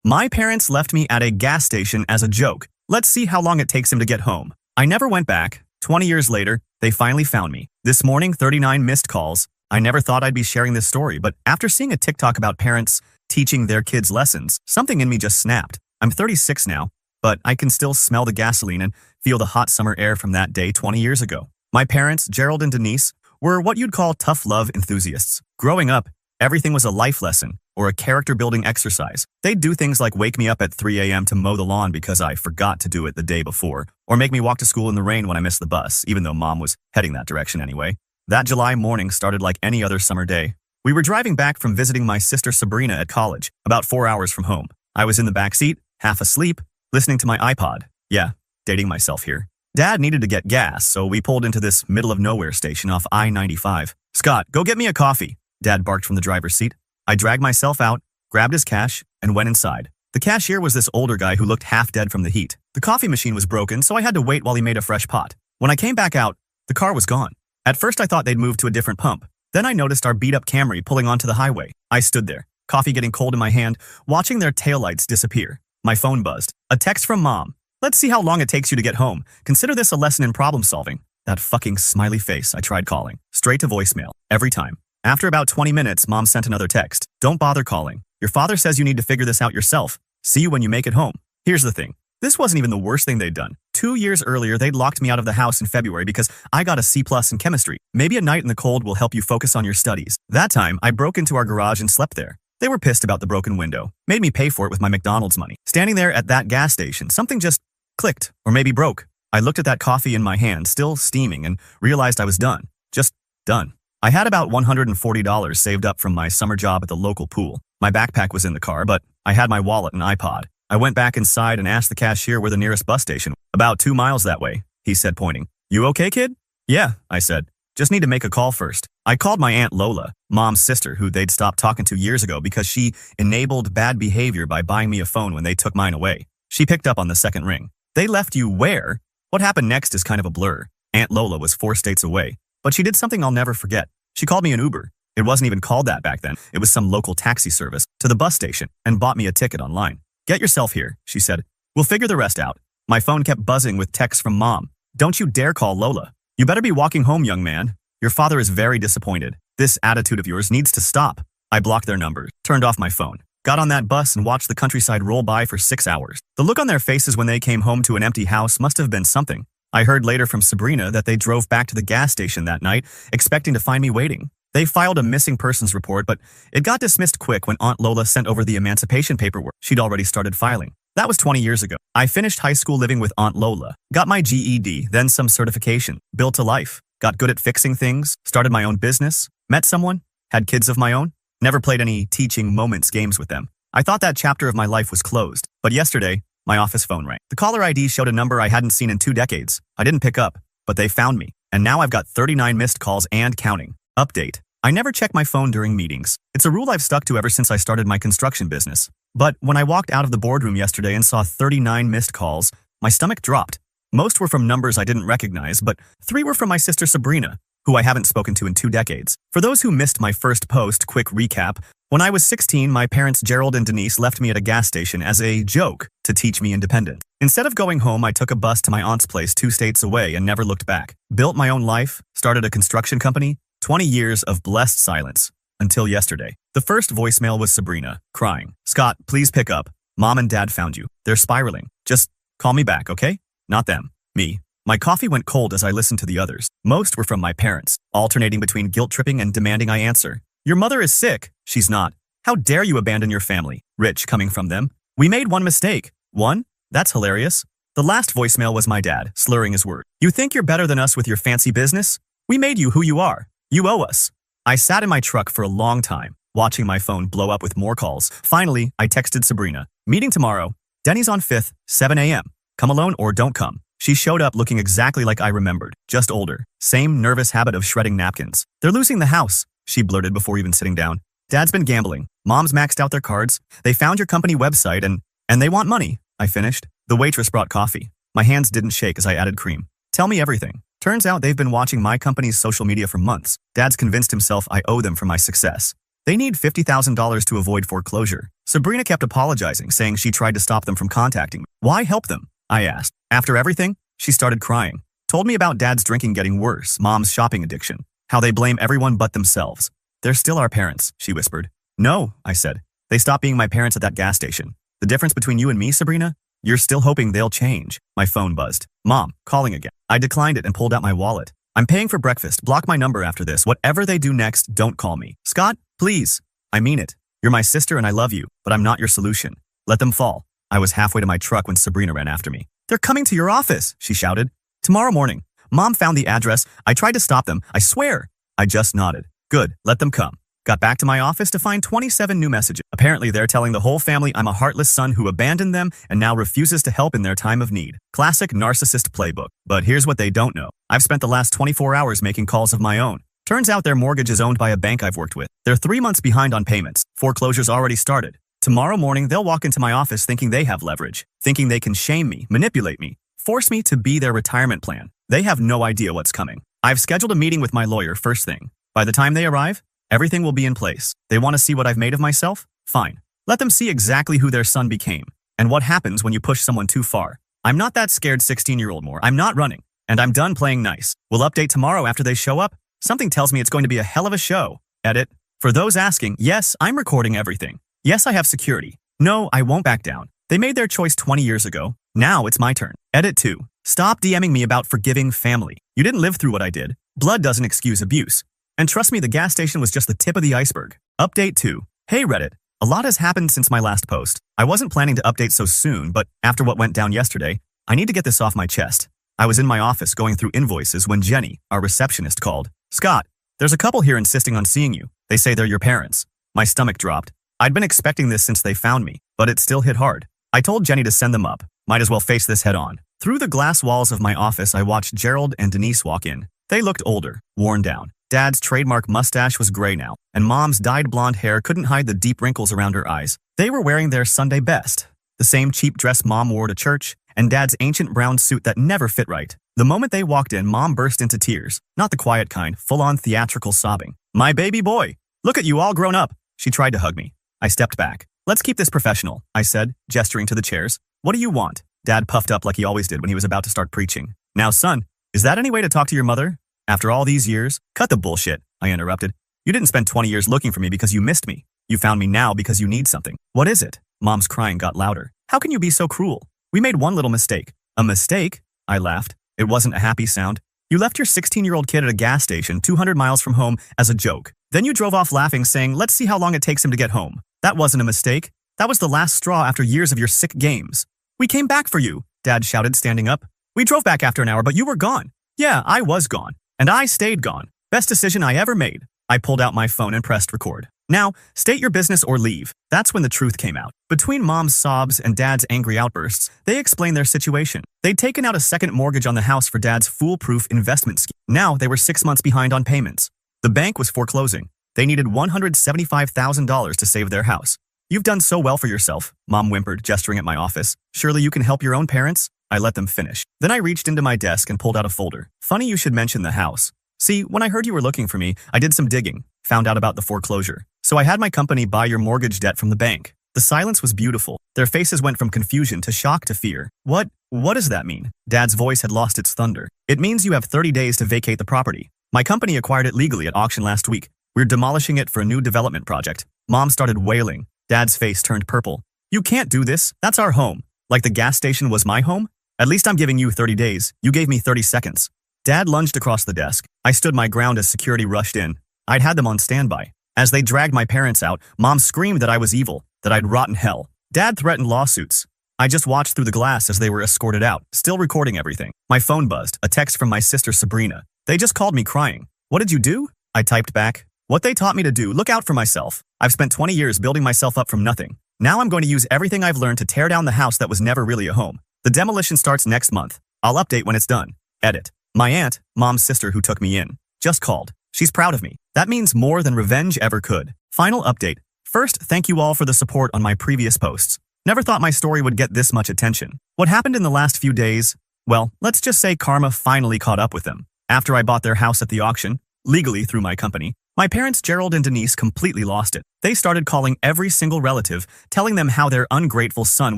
My parents left me at a gas station as a joke. Let's see how long it takes him to get home. I never went back. 20 years later, they finally found me. This morning, 39 missed calls. I never thought I'd be sharing this story, but after seeing a TikTok about parents teaching their kids lessons, something in me just snapped. I'm 36 now, but I can still smell the gasoline and feel the hot summer air from that day 20 years ago. My parents, Gerald and Denise, were what you'd call tough love enthusiasts. Growing up, everything was a life lesson or a character-building exercise. They'd do things like wake me up at 3 a.m. to mow the lawn because I forgot to do it the day before, or make me walk to school in the rain when I missed the bus, even though Mom was heading that direction anyway. That July morning started like any other summer day. We were driving back from visiting my sister Sabrina at college, about 4 hours from home. I was in the back seat, half asleep, listening to my iPod. Yeah, dating myself here. Dad needed to get gas, so we pulled into this middle-of-nowhere station off I-95. "Scott, go get me a coffee," Dad barked from the driver's seat. I dragged myself out, grabbed his cash, and went inside. The cashier was this older guy who looked half dead from the heat. The coffee machine was broken, so I had to wait while he made a fresh pot. When I came back out, the car was gone. At first I thought they'd moved to a different pump. Then I noticed our beat-up Camry pulling onto the highway. I stood there, coffee getting cold in my hand, watching their taillights disappear. My phone buzzed. A text from Mom. "Let's see how long it takes you to get home. Consider this a lesson in problem solving." That fucking smiley face. I tried calling. Straight to voicemail. Every time. After about 20 minutes, Mom sent another text. "Don't bother calling. Your father says you need to figure this out yourself. See you when you make it home." Here's the thing. This wasn't even the worst thing they'd done. 2 years earlier, they'd locked me out of the house in February because I got a C+ in chemistry. Maybe a night in the cold will help you focus on your studies. That time, I broke into our garage and slept there. They were pissed about the broken window. Made me pay for it with my McDonald's money. Standing there at that gas station, something just clicked, or maybe broke. I looked at that coffee in my hand, still steaming, and realized I was done. Just done. I had about $140 saved up from my summer job at the local pool. My backpack was in the car, but I had my wallet and iPod. I went back inside and asked the cashier where the nearest bus station was. "About 2 miles that way," he said, pointing. "You okay, kid?" "Yeah," I said. "Just need to make a call first." I called my Aunt Lola, Mom's sister, who they'd stopped talking to years ago because she enabled bad behavior by buying me a phone when they took mine away. She picked up on the second ring. "They left you where?" What happened next is kind of a blur. Aunt Lola was 4 states away, but she did something I'll never forget. She called me an Uber. It wasn't even called that back then. It was some local taxi service to the bus station and bought me a ticket online. "Get yourself here," she said. "We'll figure the rest out." My phone kept buzzing with texts from Mom. "Don't you dare call Lola. You better be walking home, young man. Your father is very disappointed. This attitude of yours needs to stop." I blocked their numbers, turned off my phone, got on that bus and watched the countryside roll by for 6 hours. The look on their faces when they came home to an empty house must have been something. I heard later from Sabrina that they drove back to the gas station that night, expecting to find me waiting. They filed a missing persons report, but it got dismissed quick when Aunt Lola sent over the emancipation paperwork she'd already started filing. That was 20 years ago. I finished high school living with Aunt Lola, got my GED, then some certification, built a life, got good at fixing things, started my own business, met someone, had kids of my own, never played any teaching moments games with them. I thought that chapter of my life was closed, but yesterday, my office phone rang. The caller ID showed a number I hadn't seen in 2 decades. I didn't pick up, but they found me, and now I've got 39 missed calls and counting. Update. I never check my phone during meetings. It's a rule I've stuck to ever since I started my construction business. But when I walked out of the boardroom yesterday and saw 39 missed calls, my stomach dropped. Most were from numbers I didn't recognize, but 3 were from my sister Sabrina, who I haven't spoken to in 2 decades. For those who missed my first post, quick recap. When I was 16, my parents Gerald and Denise left me at a gas station as a joke to teach me independence. Instead of going home, I took a bus to my aunt's place 2 states away and never looked back. Built my own life, started a construction company, 20 years of blessed silence. Until yesterday. The first voicemail was Sabrina, crying. "Scott, please pick up. Mom and Dad found you. They're spiraling. Just call me back, okay?" Not them. Me. My coffee went cold as I listened to the others. Most were from my parents, alternating between guilt-tripping and demanding I answer. "Your mother is sick." "She's not." "How dare you abandon your family?" Rich, coming from them. "We made one mistake." "One? That's hilarious." The last voicemail was my dad, slurring his words. "You think you're better than us with your fancy business? We made you who you are. You owe us." I sat in my truck for a long time, watching my phone blow up with more calls. Finally, I texted Sabrina. "Meeting tomorrow. Denny's on 5th, 7 a.m. Come alone or don't come." She showed up looking exactly like I remembered, just older. Same nervous habit of shredding napkins. "They're losing the house," she blurted before even sitting down. "Dad's been gambling. Mom's maxed out their cards. They found your company website and they want money." I finished. The waitress brought coffee. My hands didn't shake as I added cream. "Tell me everything." Turns out they've been watching my company's social media for months. Dad's convinced himself I owe them for my success. They need $50,000 to avoid foreclosure. Sabrina kept apologizing, saying she tried to stop them from contacting me. Why help them? I asked. After everything, she started crying. Told me about Dad's drinking getting worse, Mom's shopping addiction, how they blame everyone but themselves. They're still our parents, she whispered. No, I said. They stopped being my parents at that gas station. The difference between you and me, Sabrina? You're still hoping they'll change. My phone buzzed. Mom, calling again. I declined it and pulled out my wallet. I'm paying for breakfast. Block my number after this. Whatever they do next, don't call me. Scott, please. I mean it. You're my sister and I love you, but I'm not your solution. Let them fall. I was halfway to my truck when Sabrina ran after me. They're coming to your office, she shouted. Tomorrow morning. Mom found the address. I tried to stop them. I swear. I just nodded. Good, let them come. Got back to my office to find 27 new messages. Apparently, they're telling the whole family I'm a heartless son who abandoned them and now refuses to help in their time of need. Classic narcissist playbook. But here's what they don't know. I've spent the last 24 hours making calls of my own. Turns out their mortgage is owned by a bank I've worked with. They're 3 months behind on payments. Foreclosure's already started. Tomorrow morning, they'll walk into my office thinking they have leverage, thinking they can shame me, manipulate me, force me to be their retirement plan. They have no idea what's coming. I've scheduled a meeting with my lawyer first thing. By the time they arrive, everything will be in place. They want to see what I've made of myself? Fine. Let them see exactly who their son became and what happens when you push someone too far. I'm not that scared 16-year-old more. I'm not running. And I'm done playing nice. We'll update tomorrow after they show up. Something tells me it's going to be a hell of a show. Edit. For those asking, yes, I'm recording everything. Yes, I have security. No, I won't back down. They made their choice 20 years ago. Now it's my turn. Edit 2. Stop DMing me about forgiving family. You didn't live through what I did. Blood doesn't excuse abuse. And trust me, the gas station was just the tip of the iceberg. Update 2. Hey Reddit. A lot has happened since my last post. I wasn't planning to update so soon, but after what went down yesterday, I need to get this off my chest. I was in my office going through invoices when Jenny, our receptionist, called. Scott, there's a couple here insisting on seeing you. They say they're your parents. My stomach dropped. I'd been expecting this since they found me, but it still hit hard. I told Jenny to send them up. Might as well face this head on. Through the glass walls of my office, I watched Gerald and Denise walk in. They looked older, worn down. Dad's trademark mustache was gray now, and Mom's dyed blonde hair couldn't hide the deep wrinkles around her eyes. They were wearing their Sunday best, the same cheap dress Mom wore to church, and Dad's ancient brown suit that never fit right. The moment they walked in, Mom burst into tears. Not the quiet kind, full-on theatrical sobbing. My baby boy! Look at you all grown up! She tried to hug me. I stepped back. Let's keep this professional, I said, gesturing to the chairs. What do you want? Dad puffed up like he always did when he was about to start preaching. Now, son, is that any way to talk to your mother? After all these years? Cut the bullshit, I interrupted. You didn't spend 20 years looking for me because you missed me. You found me now because you need something. What is it? Mom's crying got louder. How can you be so cruel? We made one little mistake. A mistake? I laughed. It wasn't a happy sound. You left your 16-year-old kid at a gas station 200 miles from home as a joke. Then you drove off laughing, saying, let's see how long it takes him to get home. That wasn't a mistake. That was the last straw after years of your sick games. We came back for you, Dad shouted, standing up. We drove back after an hour, but you were gone. Yeah, I was gone. And I stayed gone. Best decision I ever made. I pulled out my phone and pressed record. Now, state your business or leave. That's when the truth came out. Between Mom's sobs and Dad's angry outbursts, they explained their situation. They'd taken out a second mortgage on the house for Dad's foolproof investment scheme. Now they were 6 months behind on payments. The bank was foreclosing. They needed $175,000 to save their house. You've done so well for yourself, Mom whimpered, gesturing at my office. Surely you can help your own parents? I let them finish. Then I reached into my desk and pulled out a folder. Funny you should mention the house. See, when I heard you were looking for me, I did some digging, found out about the foreclosure. So I had my company buy your mortgage debt from the bank. The silence was beautiful. Their faces went from confusion to shock to fear. What does that mean? Dad's voice had lost its thunder. It means you have 30 days to vacate the property. My company acquired it legally at auction last week. We're demolishing it for a new development project. Mom started wailing. Dad's face turned purple. You can't do this. That's our home. Like the gas station was my home? At least I'm giving you 30 days. You gave me 30 seconds. Dad lunged across the desk. I stood my ground as security rushed in. I'd had them on standby. As they dragged my parents out, Mom screamed that I was evil, that I'd rot in hell. Dad threatened lawsuits. I just watched through the glass as they were escorted out, still recording everything. My phone buzzed, a text from my sister Sabrina. They just called me crying. What did you do? I typed back. What they taught me to do, look out for myself. I've spent 20 years building myself up from nothing. Now I'm going to use everything I've learned to tear down the house that was never really a home. The demolition starts next month. I'll update when it's done. Edit. My aunt, Mom's sister who took me in, just called. She's proud of me. That means more than revenge ever could. Final update. First, thank you all for the support on my previous posts. Never thought my story would get this much attention. What happened in the last few days? Well, let's just say karma finally caught up with them. After I bought their house at the auction, legally through my company, My parents, Gerald and Denise, completely lost it. They started calling every single relative, telling them how their ungrateful son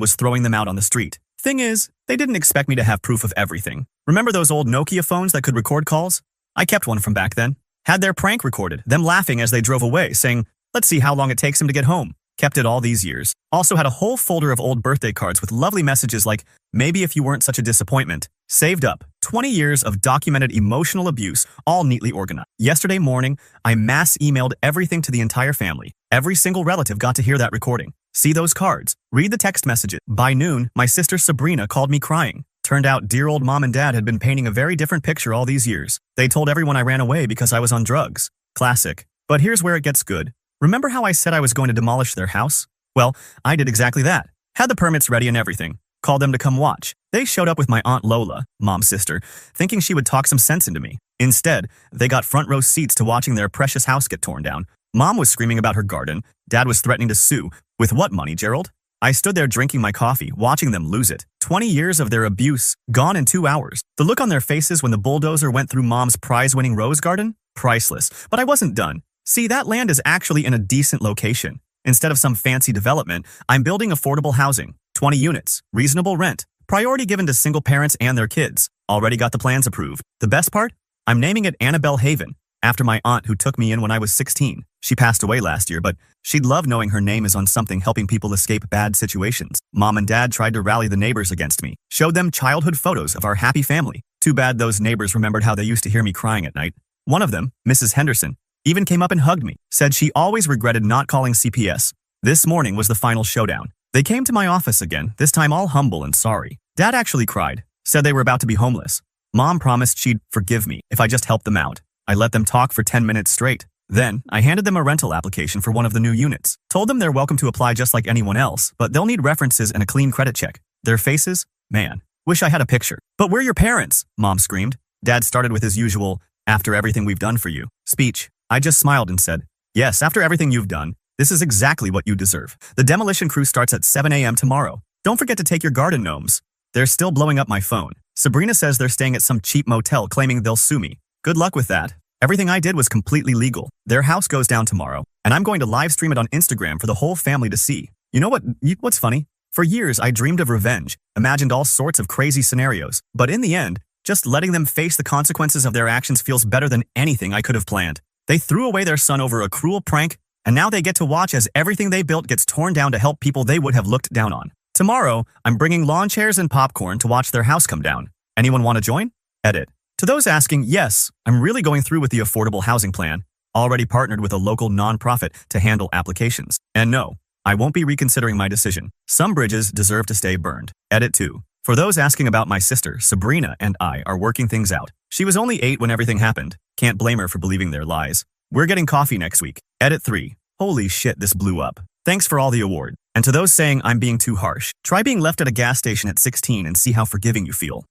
was throwing them out on the street. Thing is, they didn't expect me to have proof of everything. Remember those old Nokia phones that could record calls? I kept one from back then. Had their prank recorded, them laughing as they drove away, saying, "Let's see how long it takes him to get home." Kept it all these years. Also had a whole folder of old birthday cards with lovely messages like, "Maybe if you weren't such a disappointment." Saved up. 20 years of documented emotional abuse, all neatly organized. Yesterday morning, I mass emailed everything to the entire family. Every single relative got to hear that recording. See those cards. Read the text messages. By noon, my sister Sabrina called me crying. Turned out dear old mom and dad had been painting a very different picture all these years. They told everyone I ran away because I was on drugs. Classic. But here's where it gets good. Remember how I said I was going to demolish their house? Well, I did exactly that. Had the permits ready and everything. Called them to come watch. They showed up with my Aunt Lola, mom's sister, thinking she would talk some sense into me. Instead, they got front row seats to watching their precious house get torn down. Mom was screaming about her garden. Dad was threatening to sue. With what money, Gerald? I stood there drinking my coffee, watching them lose it. 20 years of their abuse, gone in 2 hours. The look on their faces when the bulldozer went through Mom's prize-winning rose garden? Priceless. But I wasn't done. See, that land is actually in a decent location. Instead of some fancy development, I'm building affordable housing. 20 units, reasonable rent, priority given to single parents and their kids. Already got the plans approved. The best part? I'm naming it Annabelle Haven, after my aunt who took me in when I was 16. She passed away last year, but she'd love knowing her name is on something helping people escape bad situations. Mom and Dad tried to rally the neighbors against me, showed them childhood photos of our happy family. Too bad those neighbors remembered how they used to hear me crying at night. One of them, Mrs. Henderson, even came up and hugged me, said she always regretted not calling CPS. This morning was the final showdown. They came to my office again, this time all humble and sorry. Dad actually cried, said they were about to be homeless. Mom promised she'd forgive me if I just helped them out. I let them talk for 10 minutes straight. Then, I handed them a rental application for one of the new units. Told them they're welcome to apply just like anyone else, but they'll need references and a clean credit check. Their faces? Man, wish I had a picture. "But we're your parents," Mom screamed. Dad started with his usual, "After everything we've done for you," speech. I just smiled and said, "Yes, after everything you've done, this is exactly what you deserve. The demolition crew starts at 7 a.m. tomorrow. Don't forget to take your garden gnomes." They're still blowing up my phone. Sabrina says they're staying at some cheap motel claiming they'll sue me. Good luck with that. Everything I did was completely legal. Their house goes down tomorrow, and I'm going to live stream it on Instagram for the whole family to see. You know what's funny? For years, I dreamed of revenge, imagined all sorts of crazy scenarios, but in the end, just letting them face the consequences of their actions feels better than anything I could have planned. They threw away their son over a cruel prank, and now they get to watch as everything they built gets torn down to help people they would have looked down on. Tomorrow, I'm bringing lawn chairs and popcorn to watch their house come down. Anyone want to join? Edit. To those asking, yes, I'm really going through with the affordable housing plan. Already partnered with a local nonprofit to handle applications. And no, I won't be reconsidering my decision. Some bridges deserve to stay burned. Edit 2. For those asking about my sister, Sabrina and I are working things out. She was only 8 when everything happened. Can't blame her for believing their lies. We're getting coffee next week. Edit 3. Holy shit, this blew up. Thanks for all the award. And to those saying I'm being too harsh, try being left at a gas station at 16 and see how forgiving you feel.